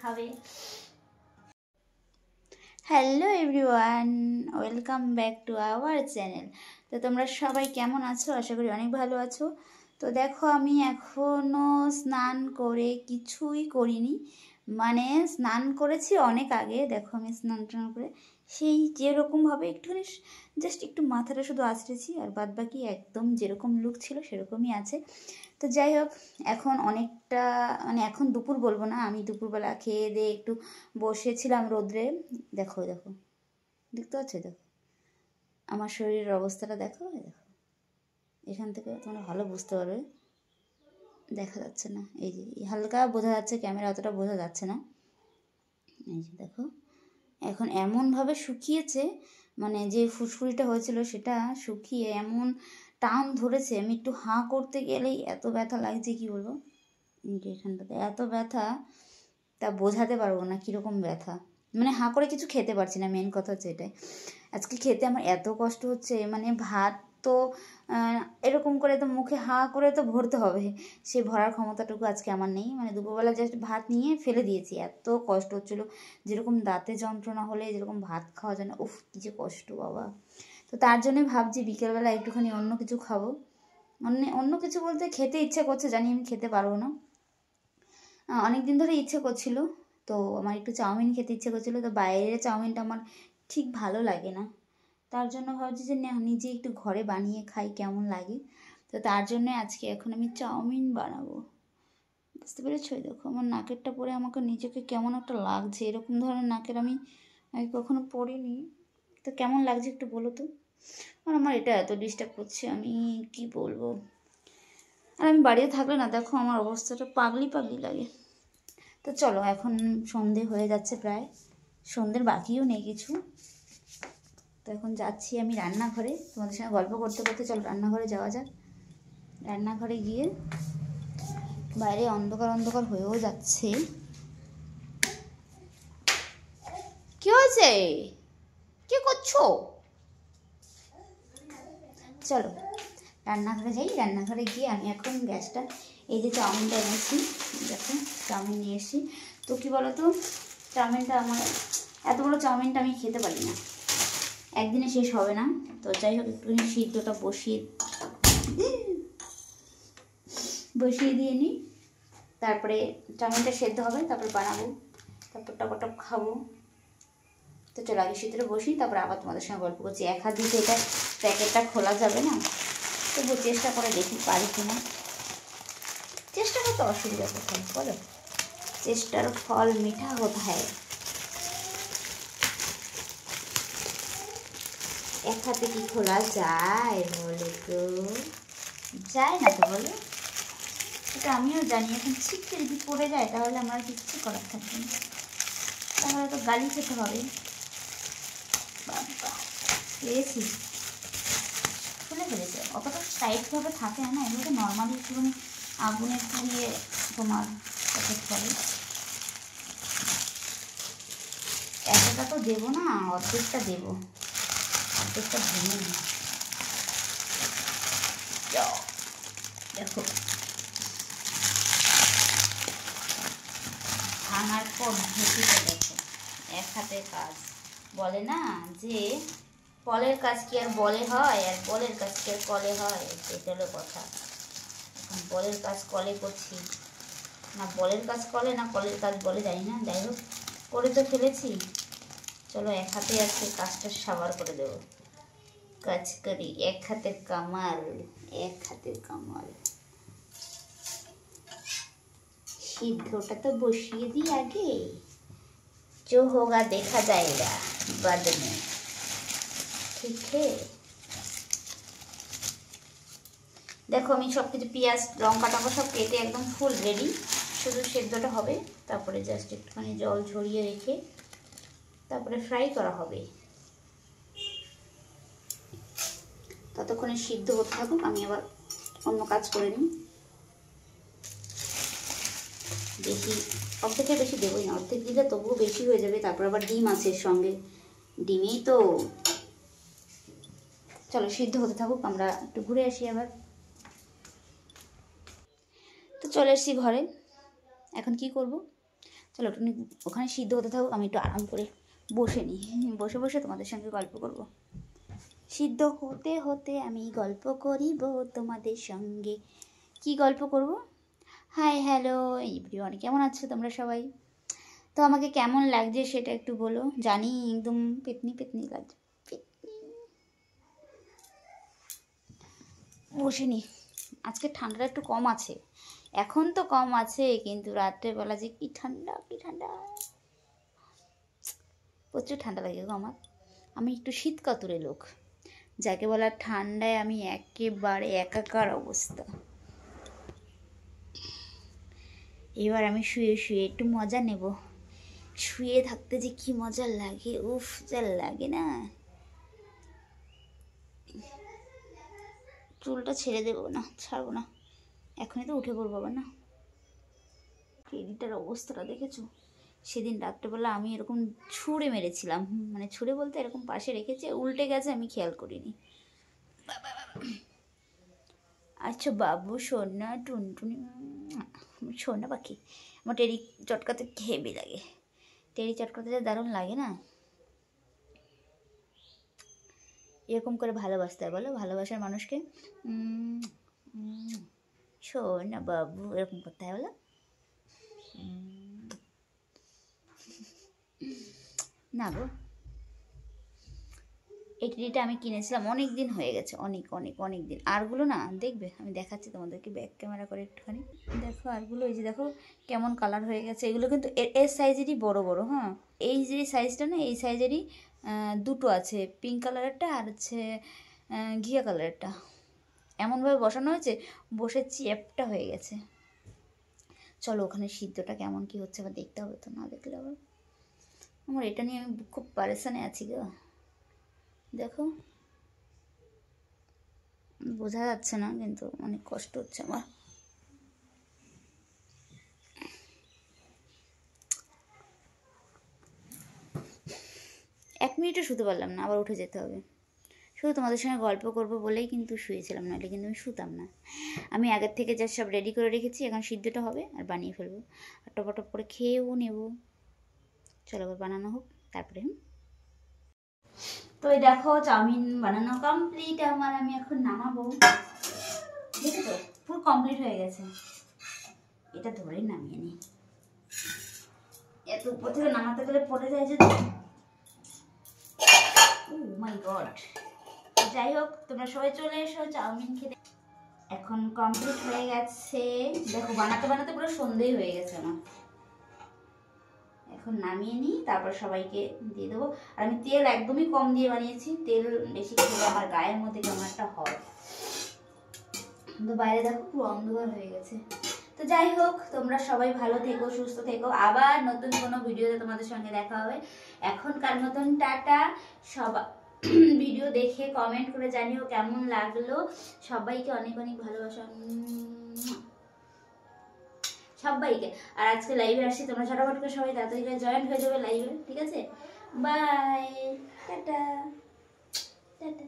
খাবে। Hello everyone, welcome back to our channel. তো তোমরা সবাই কেমন আছো? আশা করি অনেক ভালো আছো। তো দেখো, আমি এখনও স্নান করে কিছুই করিনি, মানে স্নান করেছি অনেক আগে। দেখো আমি স্নান টান করে সেই যেরকমভাবে একটুখানি জাস্ট একটু মাথাটা শুধু আঁচড়েছি, আর বাদ বাকি একদম যেরকম লুক ছিল সেরকমই আছে। তো যাই হোক, এখন অনেকটা মানে এখন দুপুর বলবো না, আমি দুপুরবেলা খেয়ে দিয়ে একটু বসেছিলাম রোদ্রে। দেখো দেখো, দেখতে পাচ্ছ? দেখো আমার শরীরের অবস্থাটা, দেখো দেখো, এখান থেকে তোমরা ভালো বুঝতে পারবে। দেখা যাচ্ছে না, এই যে হালকা বোঝা যাচ্ছে, ক্যামেরা অতটা বোঝা যাচ্ছে না। এই যে দেখো, এখন এমনভাবে শুকিয়েছে, মানে যে ফুসকুড়িটা হয়েছিল সেটা শুকিয়ে এমন টান ধরেছে, আমি একটু হাঁ করতে গেলেই এত ব্যথা লাগছে, কি বলবো। এখানটাতে এত ব্যথা, তা বোঝাতে পারবো না কীরকম ব্যথা। মানে হাঁ করে কিছু খেতে পারছি না, মেন কথা হচ্ছে এটাই। আজকে খেতে আমার এত কষ্ট হচ্ছে, মানে ভাত তো এরকম করে তো মুখে হাঁ করে তো ভরতে হবে, সে ভরার ক্ষমতাটুকু আজকে আমার নেই। মানে দুপুরবেলা জাস্ট ভাত নিয়ে ফেলে দিয়েছি, এত কষ্ট হচ্ছিলো। যেরকম দাঁতে যন্ত্রণা হলে যেরকম ভাত খাওয়া যায় না, উফ কী যে কষ্ট বাবা। তো তার জন্যই ভাবছি বিকেলবেলা একটুখানি অন্য কিছু খাবো। অন্য কিছু বলতে খেতে ইচ্ছে করছে, জানি আমি খেতে পারবো না। অনেক দিন ধরে ইচ্ছে করছিল, তো আমার একটু চাউমিন খেতে ইচ্ছে করছিলো। তো বাইরের চাউমিনটা আমার ঠিক ভালো লাগে না, তার জন্য ভাবছি যে না, নিজে একটু ঘরে বানিয়ে খাই কেমন লাগে। তো তার জন্য আজকে এখন আমি চাউমিন বানাবো। বুঝতে পেরেছো? দেখো আমার নাকেরটা পরে আমাকে নিজেকে কেমন একটা লাগছে, এরকম ধরনের নাকের আমি কখনো পরিনি। তো কেমন লাগছে একটু বলো তো। আর আমার এটা এত ডিস্টার্ব করছে, আমি কি বলবো। আর আমি বাড়িতে থাকলে না, দেখো আমার অবস্থাটা পাগলি পাগলি লাগে। তো চলো, এখন সন্ধে হয়ে যাচ্ছে প্রায়, সন্ধ্যের বাকিও নেই কিছু। তো এখন যাচ্ছি আমি রান্নাঘরে, তোমাদের সঙ্গে গল্প করতে করতে চলো রান্নাঘরে যাওয়া যাক। রান্নাঘরে গিয়ে, বাইরে অন্ধকার অন্ধকার হয়েও যাচ্ছে। কি হয়েছে? কি করছো? চলো রান্নাঘরে যাই। রান্নাঘরে গিয়ে আমি এখন গ্যাসটা, এই যে চাউমিনটা এনেছি, দেখো চাউমিন নিয়ে এসেছি। তো কী বলো তো, চাউমিনটা আমার, এত বড়ো চাউমিনটা আমি খেতে পারি না, একদিনে শেষ হবে না। তো যাই হোক, একটুখানি সিদ্ধটা বসিয়ে দিয়ে নিই, তারপরে চাউমিনটা সেদ্ধ হবে, তারপর বানাবো, তারপর টপটপ খাবো। তো চলো আগে সিদ্ধটা বসি, তারপর আবার তোমাদের সঙ্গে গল্প করছি। এক হাত দিয়ে এটা প্যাকেটটা খোলা যাবে না, তবুও চেষ্টা করে দেখি পারি কি না। চেষ্টা করতে অসুবিধা কোথায় বলো, চেষ্টার ফল মিঠা কোথায়। এক হাতে কি খোলা যায় বলো তো? যায় না তো বলো। এটা আমিও জানি, এখন ছিটকে যদি পড়ে যায় তাহলে আমার কিচ্ছু করার থাকবে না, তাহলে তো গালি খেতে হবে। বাবা পেয়েছি, খুলে ফেলেছে। অতটা টাইটভাবে থাকে না, এগুলো নর্মালি একটুখানি আগুনে পুড়িয়ে তোমার প্যাকেট করে। এতটা তো দেবো না, অর্ধেকটা দেবো, অর্ধেকটা ভেঙে নিই। দেখো ভাঙার পদ্ধতিটা দেখো, এক হাতে কাজ। বলে না যে কলের কাজ কি আর বলে হয়, আর বলের কাজ কি আর কলে হয়, এটা হলো কথা। এখন বলের কাজ কলে করছি না, বলের কাজ কলে না কলের কাজ বলে, জানি না। যাই হোক, করে তো ফেলেছি। চলো এক হাতে আজকে কাজটা সাবার করে দেবো, কাজ করি। এক হাতের কামাল, এক হাতের কামাল। সিদ্ধটা তো বসিয়ে দিই আগে, जो होगा देखा जाएगा बाद में, ठीक है। দেখো আমি সব কিছু পেঁয়াজ লঙ্কা টঙ্কা সব কেটে একদম ফুল রেডি, শুধু সেদ্ধটা হবে। তারপরে জাস্ট একটুখানি জল ঝরিয়ে রেখে তারপরে ফ্রাই করা হবে। ততক্ষণে সিদ্ধ হতে থাকুক, আমি আবার অন্য কাজ করে নিই। বেশি, অর্ধেকের বেশি দেবোই না, অর্ধেক দিলে তবুও বেশি হয়ে যাবে। তারপর আবার ডিম আছে এর সঙ্গে, ডিমেই তো। চলো সিদ্ধ হতে থাকুক, আমরা একটু ঘুরে আসি আবার। তো চলে এসেছি ঘরে, এখন কি করব। চলো একটু ওখানে সিদ্ধ হতে থাকুক, আমি একটু আরাম করে বসে নিই, বসে বসে তোমাদের সঙ্গে গল্প করব। সিদ্ধ হতে হতে আমি গল্প করিব তোমাদের সঙ্গে। কি গল্প করব? হাই হ্যালো এভরিওয়ান, কেমন আছো তোমরা সবাই? তো আমাকে কেমন লাগছে সেটা একটু বলো। জানি একদম পেতনি পেতনি লাগছে। বসে নি, আজকে ঠান্ডাটা একটু কম আছে, এখন তো কম আছে, কিন্তু রাত্রেবেলা যে কি ঠান্ডা, কি ঠান্ডা, প্রচুর ঠান্ডা লাগে গো আমার। আমি একটু শীত কাতুরে লোক, যাকে বলা ঠান্ডায় আমি একেবারে একাকার অবস্থা। এবার আমি শুয়ে শুয়ে একটু মজা নেব। শুয়ে থাকতে যে কি মজা লাগে, উফ যা লাগে না। চুলটা ছেড়ে দেবো না, ছাড়বো না, এখনই তো উঠে পড়বো না। টেডিটার অবস্থাটা দেখেছো? সেদিন রাত্রেবেলা আমি এরকম ছুঁড়ে মেরেছিলাম, মানে ছুঁড়ে বলতে এরকম পাশে রেখেছে, উল্টে গেছে, আমি খেয়াল করিনি। আচ্ছা বাবু সোনা টুনটুনি সোনা পাখি, আমার টেরি চটকাতে হেভি লাগে। টেরি চটকাতে যা দারুণ লাগে না। এরকম করে ভালোবাসতে হয় বলো, ভালোবাসার মানুষকে সোনা বাবু এরকম করতে হয় বলো। না গো, এই টেডিটা আমি কিনেছিলাম অনেক দিন হয়ে গেছে, অনেক অনেক অনেক দিন। আরগুলো না দেখবে, আমি দেখাচ্ছি তোমাদেরকে ব্যাক ক্যামেরা করে একটুখানি দেখো। আরগুলো এই যে দেখো কেমন কালার হয়ে গেছে। এগুলো কিন্তু এর সাইজেরই বড় বড়। হ্যাঁ, এই যে সাইজটা না, এই সাইজেরই দুটো আছে, পিঙ্ক কালারেরটা আর হচ্ছে ঘিয়া কালারেরটা। এমনভাবে বসানো হয়েছে, বসে চেপটা হয়ে গেছে। চলো ওখানে সিদ্ধটা কেমন কি হচ্ছে আবার দেখতে হবে তো, না দেখলে আবার। আমার এটা নিয়ে আমি খুব পারেশানে আছি গো। দেখো বোঝা যাচ্ছে না, কিন্তু অনেক কষ্ট হচ্ছে আমার। এক মিনিটও শুতে পারলাম না, আবার উঠে যেতে হবে। শুধু তোমাদের সঙ্গে গল্প করব বলেই কিন্তু শুয়েছিলাম, নাহলে কিন্তু আমি শুতাম না। আমি আগের থেকে যা সব রেডি করে রেখেছি, এখন সিদ্ধটা হবে আর বানিয়ে ফেলবো, আর টপাটপ করে খেয়েও নেব। চলো আবার বানানো হোক তারপরে। তো এই দেখো চাউমিন বানানো কমপ্লিট আমার, আমি এখন নামাবো। দেখো তো পুরো কমপ্লিট হয়ে গেছে। এটা ধরেই নামিয়ে নিই, এত উপর থেকে নামাতে গেলে পড়ে যায় যে। ও মাই গড। যাই হোক, তোমরা সবাই চলে এসো চাউমিন খেতে। এখন কমপ্লিট হয়ে গেছে, দেখো বানাতে বানাতে পুরো সন্ধ্যেই হয়ে গেছে আমার। এখন নামিয়ে নিই, তারপর সবাইকে দিয়ে দেবো। আর আমি তেল একদমই কম দিয়ে বানিয়েছি, তেল বেশি খেলে আমার গায়ের মধ্যে কেমন একটা হয়। তো বাইরে দেখো পুরো অন্ধকার হয়ে গেছে। তো যাই হোক, তোমরা সবাই ভালো থেকো, সুস্থ থেকো। আবার নতুন কোনো ভিডিওতে তোমাদের সঙ্গে দেখা হবে। এখনকার মতন টাটা। সবাই ভিডিও দেখে কমেন্ট করে জানিও কেমন লাগলো। সবাইকে অনেক অনেক ভালোবাসা সবাইকে। আর আজকে লাইভে আসছি, তোমরা ঝটাফট করে সবাই তাড়াতাড়ি করে জয়েন হয়ে যাবে লাইভে, ঠিক আছে? Bye, tata tata.